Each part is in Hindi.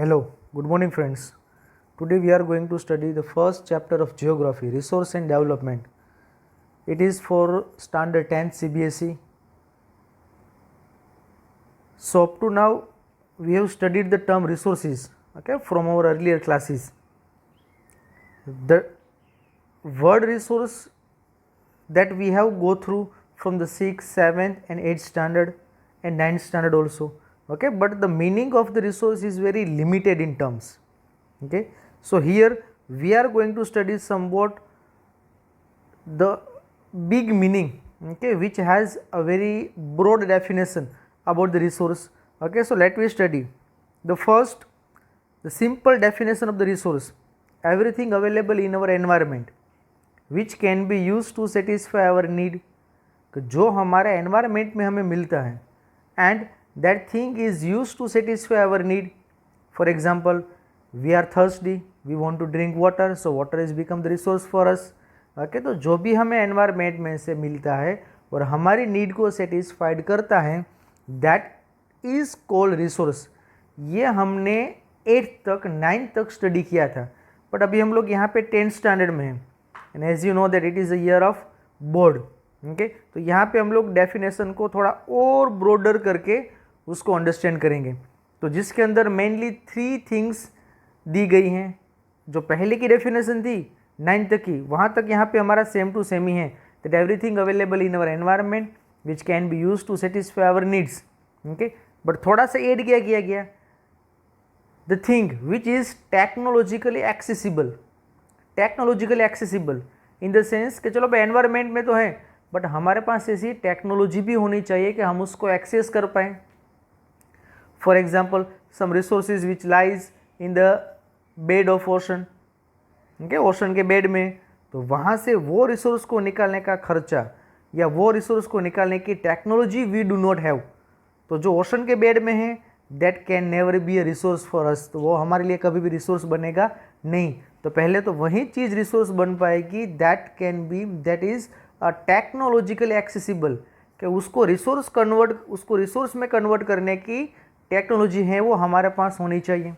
Hello, good morning friends. Today we are going to study the first chapter of Geography, Resource and Development. It is for standard 10th CBSE. So up to now we have studied the term resources, okay, from our earlier classes. The word resource that we have go through from the 6th, 7th and 8th standard and 9th standard also, okay, but the meaning of the resource is very limited in terms, okay. So here we are going to study somewhat the big meaning, okay, which has a very broad definition about the resource, okay. So let me study the first, the simple definition of the resource: everything available in our environment which can be used to satisfy our need, जो हमारे एनवायरमेंट में हमें मिलता है and that thing is use to satisfy our need. For example, we are thirsty, we want to drink water, so water is become the resource for us, okay. तो जो भी हमें एनवायरमेंट में से मिलता है और हमारी नीड को सेटिस्फाइड करता है, दैट इज कॉल्ड रिसोर्स. ये हमने 8th तक 9th तक स्टडी किया था, बट अभी हम लोग यहाँ पे 10th स्टैंडर्ड में हैं and as you know that it is a year of board, okay. तो यहाँ पे हम लोग डेफिनेशन को थोड़ा और ब्रॉडर करके उसको अंडरस्टैंड करेंगे, तो जिसके अंदर मेनली 3 थिंग्स दी गई हैं. जो पहले की डेफिनेशन थी 9th तक की, वहाँ तक यहाँ पे हमारा सेम टू सेम ही है, that everything available in our environment which can be use to satisfy our needs, okay. But थोड़ा सा ऐड किया गया the thing which is technologically accessible. Technologically accessible in the sense कि चलो भाई एनवायरनमेंट में तो है, बट हमारे पास ऐसी टेक्नोलॉजी भी होनी चाहिए कि हम उसको एक्सेस कर पाएँ. For example, some resources which lies in the bed of ocean, okay, ocean के बेड में, तो वहाँ से वो रिसोर्स को निकालने का खर्चा या वो रिसोर्स को निकालने की technology we do not have. तो जो ओशन के बेड में है, that can never be a resource for us. तो वो हमारे लिए कभी भी रिसोर्स बनेगा नहीं. तो पहले तो वही चीज़ रिसोर्स बन पाएगी that can be, that is a technologically accessible, कि उसको रिसोर्स में कन्वर्ट करने की टेक्नोलॉजी है वो हमारे पास होनी चाहिए.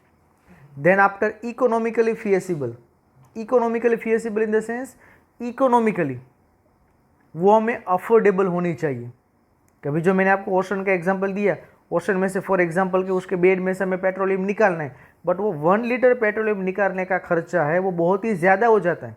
Then after economically feasible. Economically feasible in the sense economically वो हमें अफोर्डेबल होनी चाहिए. कभी जो मैंने आपको ओशन का एग्जांपल दिया, ओशन में से फॉर एग्जांपल कि उसके बेड में से हमें पेट्रोलियम निकालना है, बट वो 1 लीटर पेट्रोलियम निकालने का खर्चा है वो बहुत ही ज़्यादा हो जाता है,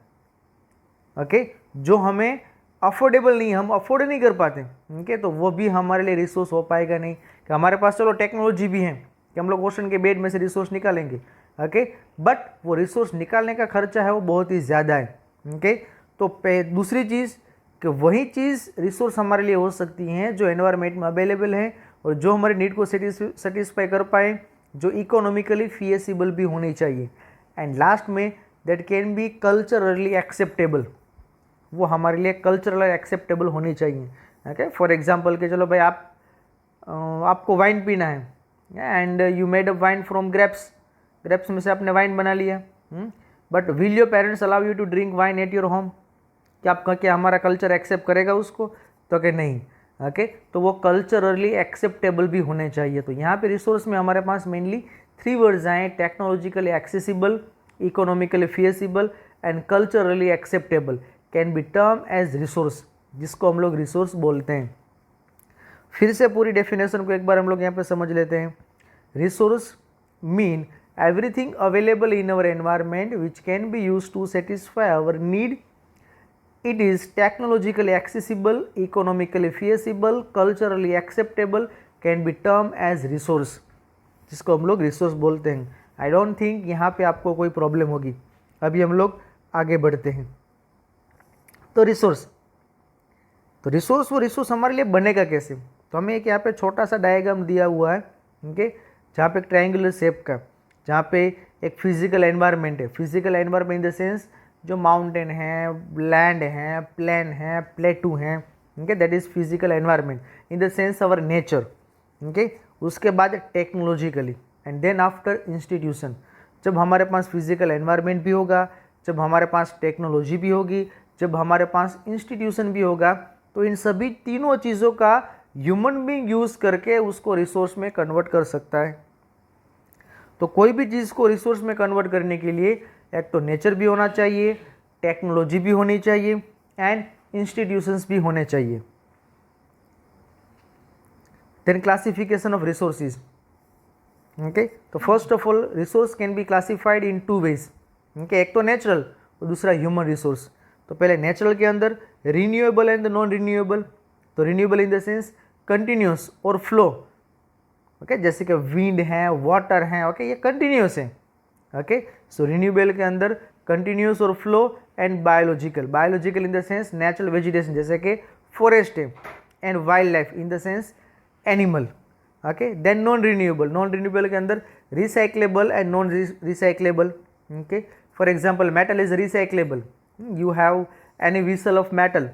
ओके, जो हमें अफोर्डेबल नहीं, हम अफोर्ड नहीं कर पाते, ओके. तो वो भी हमारे लिए रिसोर्स हो पाएगा नहीं. कि हमारे पास चलो टेक्नोलॉजी भी है कि हम लोग ओशन के बेड में से रिसोर्स निकालेंगे, ओके, बट वो रिसोर्स निकालने का खर्चा है वो बहुत ही ज़्यादा है, ओके. तो दूसरी चीज़ कि वही चीज़ रिसोर्स हमारे लिए हो सकती हैं जो एनवायरनमेंट में अवेलेबल है और जो हमारे नीड को सेटिस्फाई कर पाए, जो इकोनॉमिकली फिजिबल भी होनी चाहिए. एंड लास्ट में that can be culturally acceptable. वो हमारे लिए कल्चरल एक्सेप्टेबल होनी चाहिए, ओके. फॉर एग्जांपल कि चलो भाई आपको वाइन पीना है and you made a wine from grapes में से आपने वाइन बना लिया, but will your parents allow you to drink wine at your home. क्या हमारा कल्चर एक्सेप्ट करेगा उसको? तो कि नहीं, ओके. तो वो कल्चरली एक्सेप्टेबल भी होने चाहिए. तो यहाँ पे रिसोर्स में हमारे पास मेनली 3 वर्ड्स आए: technologically accessible, economically feasible and culturally acceptable can be term as resource, जिसको हम लोग रिसोर्स बोलते हैं. फिर से पूरी डेफिनेशन को एक बार हम लोग यहाँ पे समझ लेते हैं. Resource mean everything available in our environment which can be use to satisfy our need. It is technologically accessible, economically feasible, culturally acceptable, can be termed as resource, जिसको हम लोग रिसोर्स बोलते हैं. आई डोंट थिंक यहाँ पे आपको कोई प्रॉब्लम होगी. अभी हम लोग आगे बढ़ते हैं. तो रिसोर्स वो रिसोर्स हमारे लिए बनेगा कैसे? तो हमें एक यहाँ पे छोटा सा डायग्राम दिया हुआ है, ओके, जहाँ पे एक ट्रायंगुलर शेप का, जहाँ पे एक फिजिकल एनवायरनमेंट है. Physical environment in the sense जो माउंटेन है, लैंड है, प्लेन है, प्लेटू हैं, okay, that is physical environment in the sense our nature, okay. उसके बाद technologically and then after institution. जब हमारे पास फिजिकल एनवायरनमेंट भी होगा, जब हमारे पास टेक्नोलॉजी भी होगी, जब हमारे पास इंस्टीट्यूशन भी होगा, तो इन सभी तीनों चीज़ों का ह्यूमन बीइंग यूज़ करके उसको रिसोर्स में कन्वर्ट कर सकता है. तो कोई भी चीज़ को रिसोर्स में कन्वर्ट करने के लिए एक तो नेचर भी होना चाहिए, टेक्नोलॉजी भी होनी चाहिए एंड इंस्टीट्यूशंस भी होने चाहिए। Then classification of resources. Okay, तो first of all resource can be classified in two ways. Okay, एक तो नेचुरल और दूसरा ह्यूमन रिसोर्स। तो पहले नेचुरल के अंदर रिन्यूएबल एंड नॉन रिन्यूएबल। तो renewable in the sense continuous और फ्लो। ओके, जैसे कि विंड है, वाटर है, ओके, ये कंटिन्यूस है। ओके, सो रिन्यूएबल के अंदर कंटिन्यूस और flow and biological. Biological in the sense natural vegetation जैसे कि फॉरेस्ट है, and wildlife in the sense animal. Okay, then non renewable. Non renewable के अंदर recyclable and non recyclable. Okay, for example metal is recyclable. You have any vessel of metal,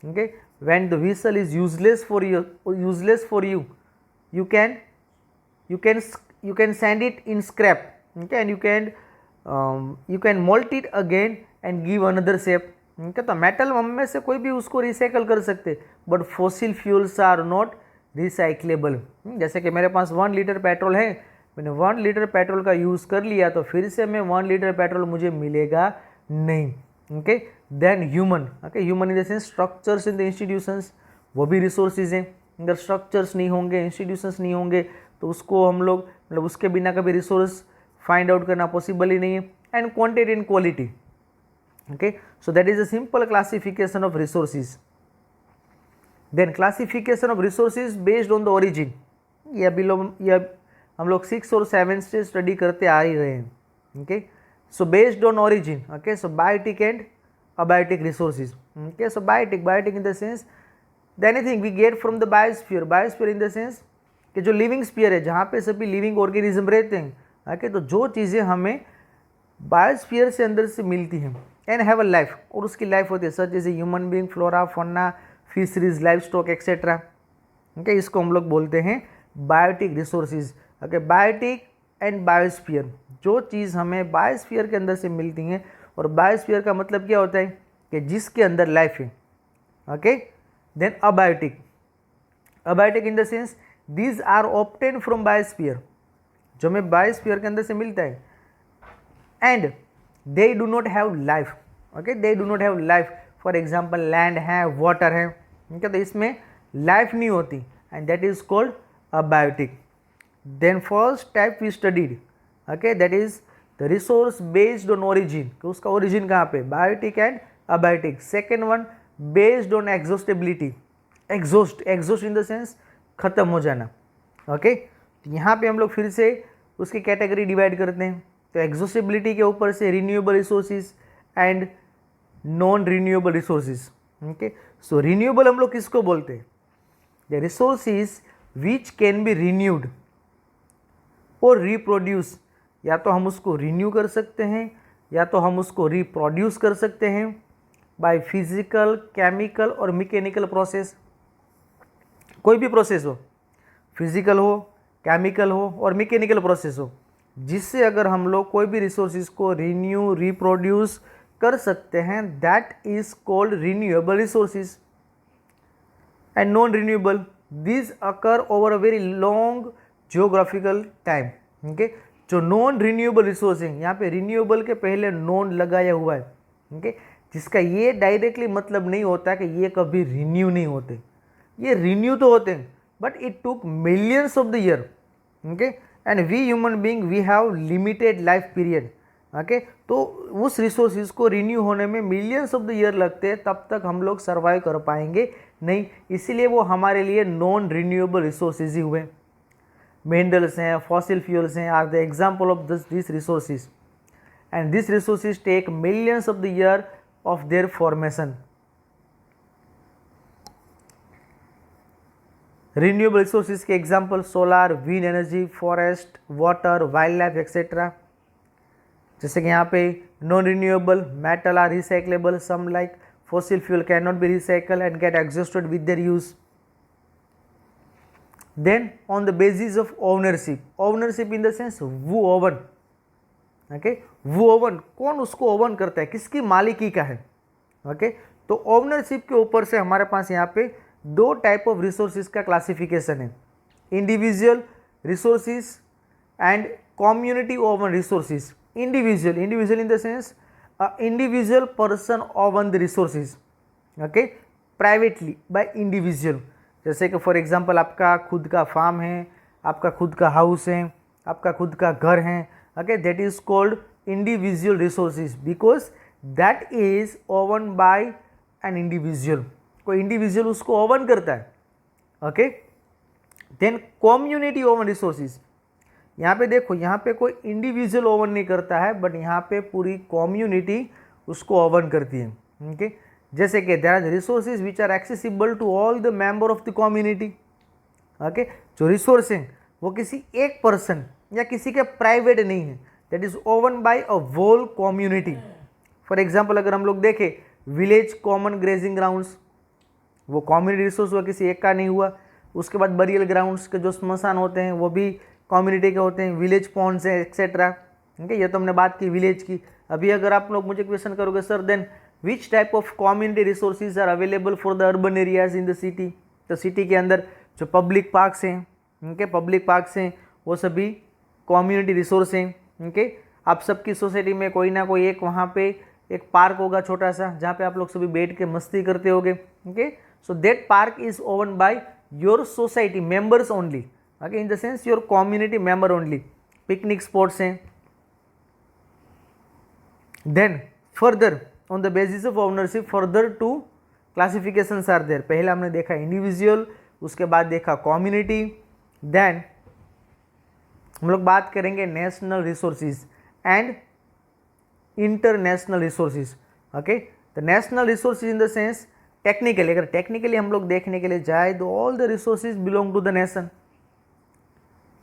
okay, when the vessel is useless for you, you can send it in scrap, okay, and you can mold it again and give another shape, okay। तो मेटल हम में से कोई भी उसको रिसाइकल कर सकते, but fossil fuels are not recyclable. जैसे कि मेरे पास 1 लीटर पेट्रोल है, मैंने 1 लीटर पेट्रोल का यूज़ कर लिया तो फिर से मैं 1 लीटर पेट्रोल मुझे मिलेगा नहीं। Okay, then human. Okay, human in the sense structures in the institutions, वो भी रिसोर्सेज हैं। अगर स्ट्रक्चर्स नहीं होंगे, इंस्टीट्यूशंस नहीं होंगे तो उसको हम लोग मतलब उसके बिना कभी रिसोर्स फाइंड आउट करना पॉसिबल ही नहीं है। And quantity and quality. Okay, so that is a simple classification of resources. Then classification of resources based on the origin. ये हम लोग 6 और 7 से स्टडी करते आ ही रहे हैं। Okay, so based on origin, okay, so biotic and abiotic resources, okay, so biotic in the sense the anything we get from the biosphere in the sense कि जो लिविंग स्फीयर है जहाँ पे सभी लिविंग ऑर्गेनिज्म रहते हैं, ओके, तो जो चीज़ें हमें बायोस्फीयर से अंदर से मिलती हैं एंड हैव अ लाइफ, और उसकी लाइफ होती है सच जैसे human being, flora, fauna, fisheries, life stock etcetera. Okay, इसको हम लोग बोलते हैं biotic resources. Okay, biotic and biosphere, जो चीज़ हमें बायोस्फीयर के अंदर से मिलती हैं, और बायोस्फीयर का मतलब क्या होता है कि जिसके अंदर लाइफ है। Okay, then abiotic in the sense these are obtain from biosphere, जो हमें बायोस्फीयर के अंदर से मिलता है, and they do not have life. Okay, they do not have life. For example land है, वाटर है, ठीक है, तो इसमें लाइफ नहीं होती, and that is called abiotic. Then first type we studied, okay, that is the resource based on origin, कि उसका ओरिजिन कहाँ पे, biotic and abiotic. Second one based on exhaustibility. Exhaust in the sense खत्म हो जाना। ओके, यहाँ पे हम लोग फिर से उसकी कैटेगरी डिवाइड करते हैं। तो एग्जॉस्टेबिलिटी के ऊपर से renewable resources and non renewable resources. Okay, so renewable हम लोग किसको बोलते हैं, the resources which can B renewed और रिप्रोड्यूस। या तो हम उसको रिन्यू कर सकते हैं या तो हम उसको रिप्रोड्यूस कर सकते हैं बाय फिजिकल, केमिकल और मैकेनिकल प्रोसेस। कोई भी प्रोसेस हो, फिजिकल हो, केमिकल हो और मैकेनिकल प्रोसेस हो, जिससे अगर हम लोग कोई भी रिसोर्सेज को रिन्यू, रिप्रोड्यूस कर सकते हैं, that is called renewable resources. And non renewable, these occur over a very long geographical time। Okay, जो नॉन रिन्यूएबल रिसोर्स हैं, यहाँ पे रिन्यूएबल के पहले नॉन लगाया हुआ है। ओके, जिसका ये डायरेक्टली मतलब नहीं होता कि ये कभी रिन्यू नहीं होते, ये रिन्यू तो होते हैं, but it took millions of the year. Okay, and we human being we have limited life period. Okay, तो उस रिसोर्सेज को रिन्यू होने में मिलियंस ऑफ द ईयर लगते हैं, तब तक हम लोग सर्वाइव कर पाएंगे नहीं, इसीलिए वो हमारे लिए नॉन रिन्यूएबल रिसोर्सेज ही हुए। मिनरल्स हैं, फॉसिल फ्यूल्स हैं, are the example of this resources, and this resources take millions of the year of their formation. Renewable resources के example solar, wind energy, forest, water, wild life etcetera. जैसे कि यहाँ पे non renewable, metal are recyclable, some like fossil fuel cannot be recycled and get exhausted with their use. Then on the basis of ownership in the sense who own, okay, who own, कौन उसको ओवन करता है, किसकी मालिकी का है। ओके, तो ओनरशिप के ऊपर से हमारे पास यहाँ पे 2 टाइप ऑफ रिसोर्सेज का क्लासिफिकेशन है, individual resources and community owned resources. Individual in the sense individual person own the resources, okay, privately by individual. जैसे कि फॉर एग्जांपल आपका खुद का फार्म है, आपका खुद का हाउस है, आपका खुद का घर है, okay, that is called individual resources because that is owned by an individual. कोई इंडिविजुअल उसको ओवन करता है, okay. Then community owned resources. यहाँ पे देखो, यहाँ पे कोई इंडिविजुअल ओवन नहीं करता है, बट यहाँ पे पूरी कम्युनिटी उसको ओवन करती है, ओके. जैसे कि there are resources which are accessible to all the member of the community, okay. जो रिसोर्स हैं वो किसी एक पर्सन या किसी के प्राइवेट नहीं है, that is owned by a whole community. For example अगर हम लोग देखें विलेज कॉमन ग्रेजिंग ग्राउंड्स, वो कम्युनिटी रिसोर्स हुआ, किसी एक का नहीं हुआ. उसके बाद बरियल ग्राउंड्स के जो स्मशान होते हैं वो भी कम्युनिटी के होते हैं. विलेज पॉन्ड्स है एक्सेट्रा, ठीक है. ये तो हमने बात की विलेज की. अभी अगर आप लोग मुझे क्वेश्चन करोगे sir then which type of community resources are available for the urban areas in the city, तो सिटी के अंदर जो पब्लिक पार्क्स हैं, उनके पब्लिक पार्क्स हैं वो सभी कम्युनिटी रिसोर्स हैं, उनके. आप सबकी सोसाइटी में कोई ना कोई एक वहाँ पे एक पार्क होगा छोटा सा, जहाँ पे आप लोग सभी बैठ के मस्ती करते होगे, okay. So that park is owned by your society members only, okay, in the sense your community member only. Picnic spots हैं. Then further on the basis of ownership further two classifications are there. पहले हमने देखा इंडिविजुअल, उसके बाद देखा कम्युनिटी, देन हम लोग बात करेंगे national resources and international resources, okay. The national resources in the sense technically, अगर टेक्निकली हम लोग देखने के लिए जाए तो all the resources belong to the nation,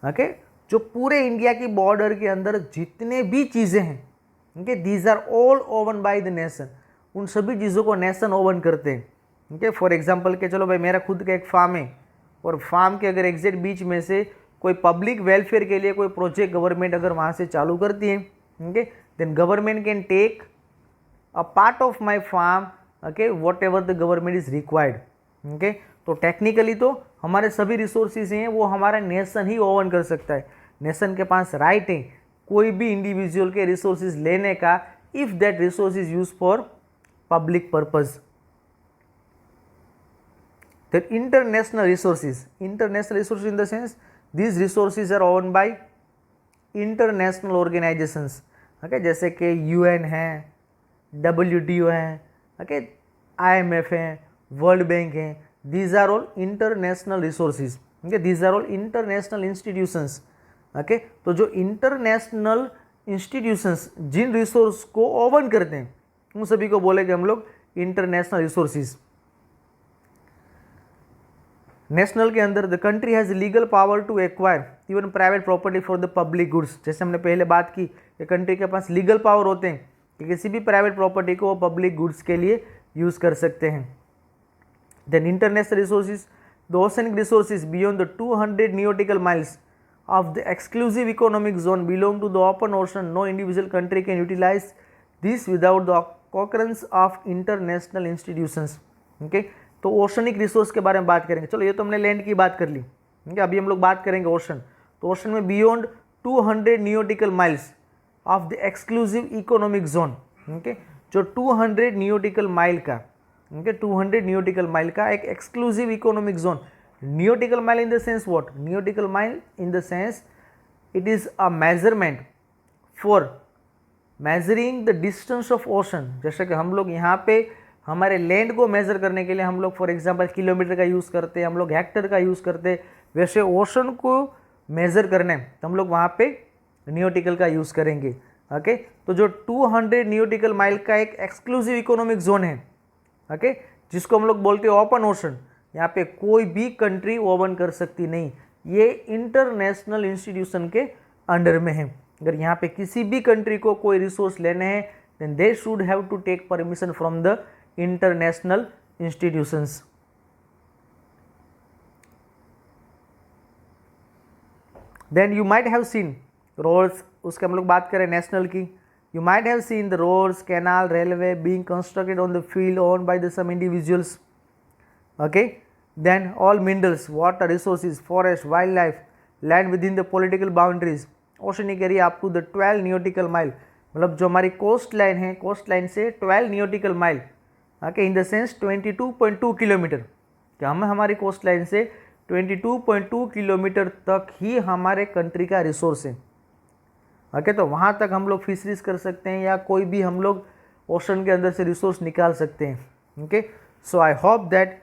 okay. जो पूरे इंडिया की बॉर्डर के अंदर जितने भी चीज़ें हैं, okay, these are all owned by the nation. उन सभी चीज़ों को नेशन ओवन करते हैं, ओके. फॉर एग्जांपल के चलो भाई मेरा खुद का एक फार्म है, और फार्म के अगर एग्जैक्ट बीच में से कोई पब्लिक वेलफेयर के लिए कोई प्रोजेक्ट गवर्नमेंट अगर वहाँ से चालू करती है, okay, then government can take a part of my farm, okay, whatever the government is required, okay. तो टेक्निकली तो हमारे सभी रिसोर्सेज हैं वो हमारा नेशन ही ओवन कर सकता है. नेशन के पास राइट है कोई भी इंडिविजुअल के रिसोर्सेज लेने का if that resource is use for public purpose. Then international resources in the sense these resources are owned by international organizations, okay, जैसे कि UN है, WTO है, okay, IMF है, वर्ल्ड बैंक है. these are all international resources, okay, these are all international institutions, okay. तो जो इंटरनेशनल इंस्टीट्यूशंस जिन रिसोर्स को ओवन करते हैं उन सभी को बोलेंगे हम लोग इंटरनेशनल रिसोर्सेज. नेशनल के अंदर the country has legal power to acquire even private property for the public goods. जैसे हमने पहले बात की कि कंट्री के पास लीगल पावर होते हैं कि किसी भी प्राइवेट प्रॉपर्टी को वो पब्लिक गुड्स के लिए यूज़ कर सकते हैं. Then international resources the oceanic resources beyond the 200 nautical miles of the exclusive economic zone belong to the open ocean. No individual country can utilize this without the concurrence of international institutions, okay. तो ओशनिक रिसोर्स के बारे में बात करेंगे. चलो ये तो हमने लैंड की बात कर ली, ठीक है. अभी हम लोग बात करेंगे ओशन. तो ओशन में beyond 200 nautical miles of the exclusive economic zone, okay. जो 200 न्यूटिकल माइल का, ओके, 200 न्यूटिकल माइल का एक exclusive economic zone. न्यूटिकल mile in the sense what? न्यूटिकल mile in the sense it is a measurement for measuring the distance of ocean. जैसे कि हम लोग यहाँ पे हमारे लैंड को मेजर करने के लिए हम लोग फॉर एग्जांपल किलोमीटर का यूज़ करते हैं, हम लोग हेक्टर का यूज़ करते हैं. वैसे ओशन को मेजर करने तो हम लोग वहाँ पे न्यूटिकल का यूज़ करेंगे, ओके. तो जो 200 न्यूटिकल माइल का एक एक्सक्लूसिव इकोनॉमिक जोन है, ओके, जिसको हम लोग बोलते हैं ओपन ओशन, यहाँ पे कोई भी कंट्री ओवन कर सकती नहीं. ये इंटरनेशनल इंस्टीट्यूशन के अंडर में है. अगर यहाँ पे किसी भी कंट्री को कोई रिसोर्स लेने हैं then they should have to take permission from the international institutions. Then you might have seen roads, उसके हम लोग बात करें नेशनल की. You might have seen the roads, canal, railway being constructed on the field owned by the some individuals, okay. Then all minerals, water resources, forest, wildlife, land within the political boundaries, oceanic area up to the 12 nautical mile, मतलब जो हमारी कोस्ट लाइन है, कोस्ट लाइन से 12 nautical mile, okay, in the sense 22.2 kilometre, कि हम हमारी कोस्ट लाइन से 22.2 किलोमीटर तक ही हमारे कंट्री का रिसोर्स है। ओके, तो वहाँ तक हम लोग फिशरीज कर सकते हैं या कोई भी हम लोग ओशन के अंदर से रिसोर्स निकाल सकते हैं। Okay, so I hope that